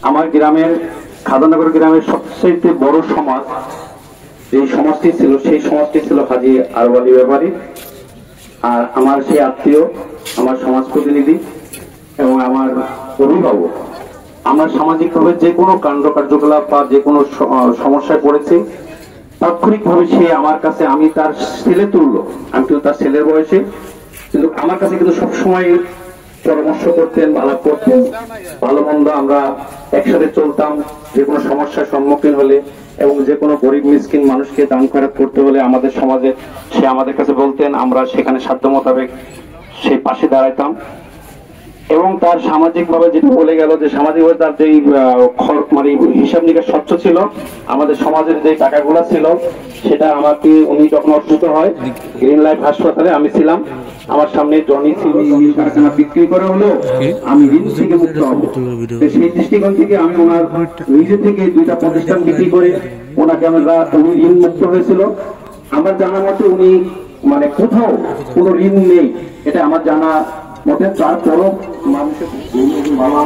আমার গ্রামের খাদানগর গ্রামের সবচেয়ে বড় সমাজ যে সমাজটি ছিল সেই সমাজটি ছিল হাজী আরব আলী ব্যাপারী। আর আমার সেই আত্মীয়, আমার সমাজ প্রতিনিধি এবং আমার অভিভাবক, আমরা সামাজিকভাবে যে কোনো কাণ্ড কার্যকলাপ বা যে কোনো সমস্যায় পড়েছি, তাৎক্ষণিকভাবে সে আমার কাছে, আমি তার ছেলে তুল্য, আমি কিন্তু তার ছেলের বয়সে, কিন্তু আমার কাছে কিন্তু সবসময় পরামর্শ করতেন, আলাপ করতেন, ভালো মন্দ আমরা একসাথে চলতাম। যে কোনো সমস্যার সম্মুখীন হলে এবং যে কোনো গরিব মিসকিন মানুষকে দান খয়রাত করতে হলে আমাদের সমাজে সে আমাদের কাছে বলতেন, আমরা সেখানে সাধ্য মোতাবেক সেই পাশে দাঁড়াইতাম। এবং তার সামাজিক ভাবে যেটা বলে গেল যে সামাজিকভাবে তার যেই মানে হিসাব নিকাশ স্বচ্ছ ছিল, আমাদের সমাজের যে টাকাগুলো ছিল সেটা আমাকে, উনি যখন অসুস্থ হয় গ্রিন লাইফ হাসপাতালে আমি ছিলাম, আমার সামনে জনি কারখানা বিক্রি করা হলো, আমি ঋণ থেকে মুক্ত হবো। সেই দৃষ্টিকোণ থেকে আমি ওনার নিজে থেকে 2টা প্রতিষ্ঠান বিক্রি করে ওনাকে আমরা, উনি ঋণ মুক্ত হয়েছিল। আমার জানা মতে উনি মানে কোথাও কোনো ঋণ নেই, এটা আমার জানা মতে। তারপরও মানুষের ইঞ্জিনিয়ার